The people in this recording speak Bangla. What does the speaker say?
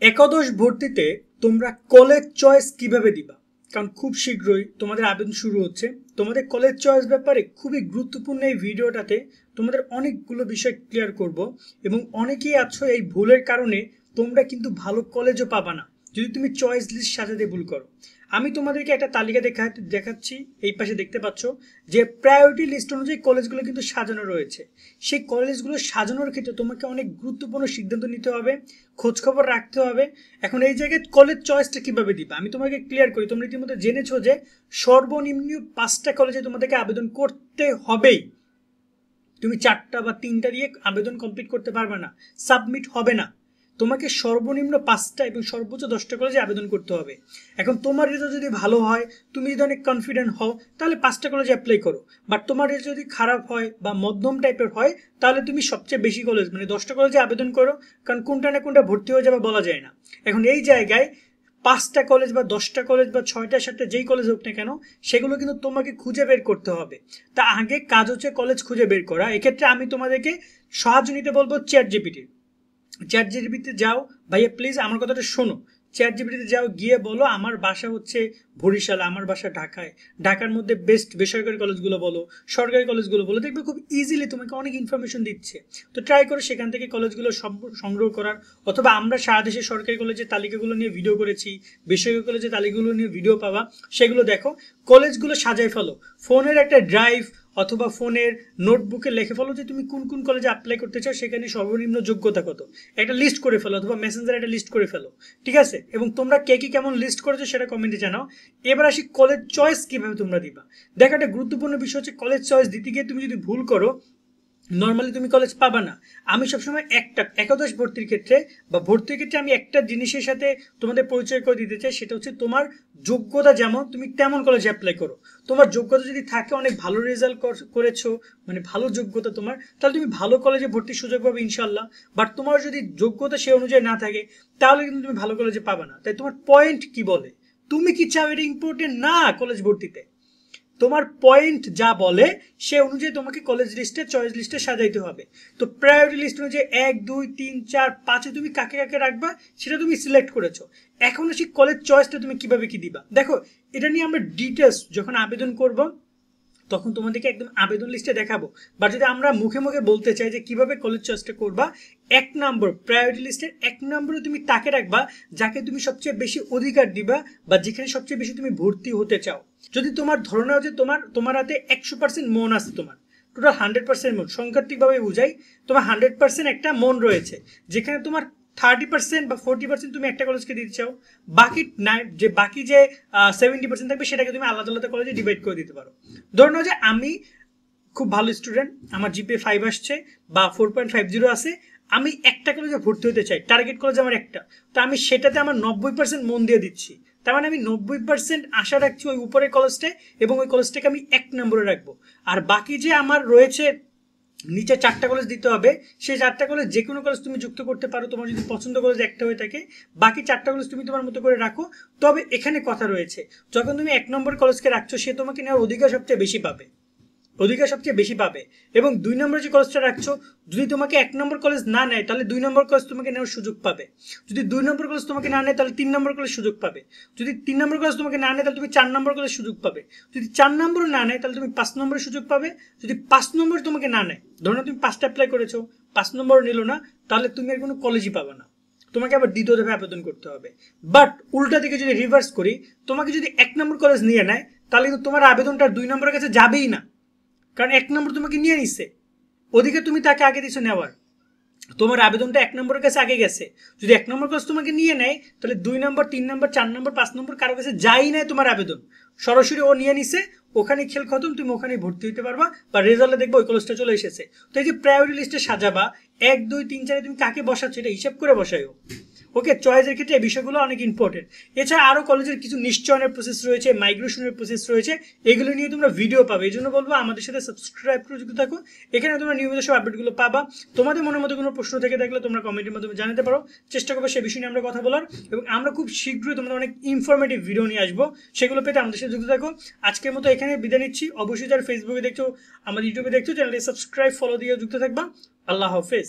একাদশ ভর্তিতে তোমরা কলেজ চয়েস কিভাবে দিবা? কারণ খুব শীঘ্রই তোমাদের আবেদন শুরু হচ্ছে। তোমাদের কলেজ চয়েস ব্যাপারে খুবই গুরুত্বপূর্ণ এই ভিডিওটাতে তোমাদের অনেকগুলো বিষয় ক্লিয়ার করব। এবং অনেকেই আছো এই ভুলের কারণে তোমরা কিন্তু ভালো কলেজও পাবা না যদি তুমি চয়েস লিস্ট সাজাতে ভুল করো। আমি তোমাদেরকে একটা তালিকা দেখাচ্ছি, এই পাশে দেখতে পাচ্ছ যে প্রায়োরিটি লিস্ট অনুযায়ী কলেজগুলো কিন্তু সাজানো রয়েছে। সেই কলেজগুলো সাজানোর ক্ষেত্রে তোমাকে অনেক গুরুত্বপূর্ণ সিদ্ধান্ত নিতে হবে, খোঁজখবর রাখতে হবে। এখন এই জায়গায় কলেজ চয়েসটা কিভাবে দিবা আমি তোমাকে ক্লিয়ার করি। তোমরা ইতিমধ্যে জেনেছো যে সর্বনিম্ন 5টা কলেজে তোমাদেরকে আবেদন করতে হবেই। তুমি 4টা বা 3টা দিয়ে আবেদন কমপ্লিট করতে পারবে না, সাবমিট হবে না। তোমাকে সর্বনিম্ন 5টা এবং সর্বোচ্চ 10টা কলেজে আবেদন করতে হবে। এখন তোমার রেজাল্ট যদি ভালো হয়, তুমি যদি অনেক কনফিডেন্ট হও, তাহলে 5টা কলেজে অ্যাপ্লাই করো। বাট তোমার রেজাল্ট যদি খারাপ হয় বা মধ্যম টাইপের হয়, তাহলে তুমি সবচেয়ে বেশি কলেজ মানে 10টা কলেজে আবেদন করো। কারণ কোনটা না কোনটা ভর্তি হয়ে যাবে বলা যায় না। এখন এই জায়গায় 5টা কলেজ বা 10টা কলেজ বা 6টা 7টা যেই কলেজ হোক না কেন, সেগুলো কিন্তু তোমাকে খুঁজে বের করতে হবে। তা আগে কাজ হচ্ছে কলেজ খুঁজে বের করা। এক্ষেত্রে আমি তোমাদেরকে সাহায্য নিতে বলবো চ্যাট জিপিটিতে যাও। ভাইয়া প্লিজ আমার কথাটা শোনো। চ্যাট জিপিটিতে যাও, গিয়ে বলো আমার বাসা হচ্ছে বরিশাল, আমার বাসা ঢাকায়, ঢাকার মধ্যে বেস্ট বেসরকারি কলেজগুলো বলো, সরকারি কলেজগুলো বলো, দেখবে খুব ইজিলি তোমাকে অনেক ইনফরমেশন দিচ্ছে। তো ট্রাই করো সেখান থেকে কলেজগুলো সংগ্রহ করার। অথবা আমরা সারা দেশের সরকারি কলেজের তালিকাগুলো নিয়ে ভিডিও করেছি, বেসরকারি কলেজের তালিকাগুলো নিয়ে ভিডিও পাবা, সেগুলো দেখো। কলেজগুলো সাজাই ফেলো, ফোনের একটা ড্রাইভ অথবা ফোনের নোটবুকে লিখে ফেলো যে তুমি কোন কোন কলেজে অ্যাপ্লাই করতে চাও, সেখানে সর্বনিম্ন যোগ্যতা কত, একটা লিস্ট করে ফেলো, অথবা মেসেঞ্জারে একটা লিস্ট করে ফেলো। ঠিক আছে? এবং তোমরা কে কি কেমন লিস্ট করেছো সেটা কমেন্টে জানাও। এবার আসি কলেজ চয়েস কিভাবে তোমরা দিবা। দেখো, একটা গুরুত্বপূর্ণ বিষয় হচ্ছে কলেজ চয়েস দিতে গিয়ে তুমি যদি ভুল করো, নর্মালি তুমি কলেজ পাবা না। আমি সবসময় একাদশ ভর্তির ক্ষেত্রে বা ভর্তির ক্ষেত্রে আমি একটা জিনিসের সাথে তোমাদের পরিচয় করে দিতে চাই, সেটা হচ্ছে তোমার যোগ্যতা যেমন, তুমি তেমন কলেজে অ্যাপ্লাই করো। তোমার যোগ্যতা যদি থাকে, অনেক ভালো রেজাল্ট করেছো, মানে ভালো যোগ্যতা তোমার, তাহলে তুমি ভালো কলেজে ভর্তির সুযোগ পাবে ইনশাল্লাহ। বাট তোমার যদি যোগ্যতা সে অনুযায়ী না থাকে, তাহলে কিন্তু তুমি ভালো কলেজে পাবে না। তাই তোমার পয়েন্ট কি বলে, তুমি কি চাও, এটা ইম্পর্টেন্ট না কলেজ ভর্তিতে। তোমার পয়েন্ট যা বলে সে অনুযায়ী তোমাকে কলেজ লিস্টে চয়েস লিস্টে সাজাইতে হবে। তো প্রায়োরিটি লিস্ট অনুযায়ী 1 2 3 4 5-এ তুমি কাকে কাকে রাখবা সেটা তুমি সিলেক্ট করেছো। এখন আসি কলেজ চয়েসটা তুমি কিভাবে কি দিবা। দেখো, এটা নিয়ে আমরা ডিটেলস যখন আবেদন করব তখন তোমাদেরকে একদম আবেদন লিস্টে দেখাবো। বা যদি আমরা মুখে মুখে বলতে চাই যে কিভাবে কলেজ চয়েসটা করবা, 1 নম্বর প্রায়োরিটি লিস্টের 1 নম্বরে তুমি তাকে রাখবা যাকে তুমি সবচেয়ে বেশি অধিকার দিবা বা যেখানে সবচেয়ে বেশি তুমি ভর্তি হতে চাও। যদি তোমার ধরনা যে তোমার হাতে 100% মন আছে, তোমার টোটাল 100% মন, সংখ্যাত্মিকভাবে বুঝাই, তোমার 100% একটা মন রয়েছে, যেখানে তোমার 30% বা 40% তুমি একটা কলেজকে দিতে চাও, বাকি যে 70% থাকবে সেটাকে তুমি আলাদা আলাদা কলেজে ডিভাইড করে দিতে পারো। ধরে নাও যে আমি খুব ভালো স্টুডেন্ট, আমার জিপিএ 5 আসছে বা 4.50 আছে, আমি একটা কলেজে ভর্তি হতে চাই, টার্গেট কলেজ আমার একটা, তো আমি সেটাতে আমার 90% মন দিয়ে দিচ্ছি। তার মানে আমি 90% আশা রাখছি ওই উপরের কলেজটায়, এবং ওই কলেজটাকে আমি 1 নম্বরে রাখবো। আর বাকি যে আমার রয়েছে নিচে 4টা কলেজ দিতে হবে, সেই 4টা কলেজ যে কোনো কলেজ তুমি যুক্ত করতে পারো, তোমার যদি পছন্দ কলেজ একটা হয়ে থাকে। বাকি 4টা কলেজ তুমি তোমার মতো করে রাখো। তবে এখানে কথা রয়েছে, যখন তুমি 1 নম্বর কলেজকে রাখছো, সে তোমাকে নেওয়ার অধিকার সবচেয়ে বেশি পাবে। এবং 2 নম্বর যে কলেজটা রাখছো, যদি তোমাকে 1 নম্বর কলেজ না নেয়, তাহলে 2 নম্বর কলেজ তোমাকে নেওয়ার সুযোগ পাবে। যদি 2 নম্বর কলেজ তোমাকে না নেয়, তাহলে 3 নম্বর কলেজ সুযোগ পাবে। যদি 3 নম্বর কলেজ তোমাকে না নেয়, তাহলে তুমি 4 নম্বর কলেজ সুযোগ পাবে। যদি 4 নম্বর না নেয়, তাহলে তুমি 5 নম্বরের সুযোগ পাবে। যদি 5 নম্বর তোমাকে না নেয়, ধরো তুমি 5টা অ্যাপ্লাই করেছো, 5 নম্বর নিল না, তাহলে তুমি আর কোনো কলেজই পাবে না, তোমাকে আবার দ্বিতীয় ধাপে আবেদন করতে হবে। বাট উল্টা দিকে যদি রিভার্স করি, তোমাকে যদি 1 নম্বর কলেজ নিয়ে নেয়, তাহলে কিন্তু তোমার আবেদনটা 2 নম্বরের কাছে যাবেই না, কারণ 1 নম্বর তোমাকে নিয়ে নিচ্ছে, ওদিকে তুমি তাকে আগে দিছো নেওয়ার, তোমার আবেদনটা 1 নম্বরের কাছে আগে গেছে। যদি 1 নম্বর কাছে তোমাকে নিয়ে নেয়, তাহলে 2 নম্বর 3 নম্বর 4 নম্বর 5 নম্বর কারো কাছে যাই নাই তোমার আবেদন, সরাসরি ও নিয়ে নিছে, ওখানে খেল খতম, তুমি ওখানে ভর্তি হতে পারবা বা রেজাল্টে দেখবো ওই কলেজটা চলে এসেছে। তো এই যে প্রায়োরিটি লিস্টে সাজাবা 1 2 3 4 তুমি কাকে বসাচ্ছ এটা হিসাব করে বসাইও। ওকে, চয়েসের ক্ষেত্রে এই বিষয়গুলো অনেক ইম্পর্টেন্ট। এছাড়া আরও কলেজের কিছু নিশ্চয়নের প্রসেস রয়েছে, মাইগ্রেশনের প্রসেস রয়েছে, এগুলো নিয়ে তোমরা ভিডিও পাবে। এই জন্য বলবো আমাদের সাথে সাবস্ক্রাইব করে যুক্ত থাকো, এখানে তোমরা নিয়মিত সব আপডেটগুলো পাবা। তোমাদের মনের মধ্যে কোনো প্রশ্ন থেকে থাকলে তোমরা কমেন্টের মাধ্যমে জানাতে পারো, চেষ্টা করবো সে বিষয় নিয়ে আমরা কথা বলার। এবং আমরা খুব শীঘ্রই তোমাদের অনেক ইনফরমেটিভ ভিডিও নিয়ে আসবো, সেগুলো পেতে আমাদের সাথে যুক্ত থাকো। আজকের মতো এখানে বিদায় নিচ্ছি। অবশ্যই যারা ফেসবুকে দেখছো, আমাদের ইউটিউবে দেখছো, চ্যানেলটি সাবস্ক্রাইব ফলো দিয়ে যুক্ত থাকবা। আল্লাহ হাফেজ।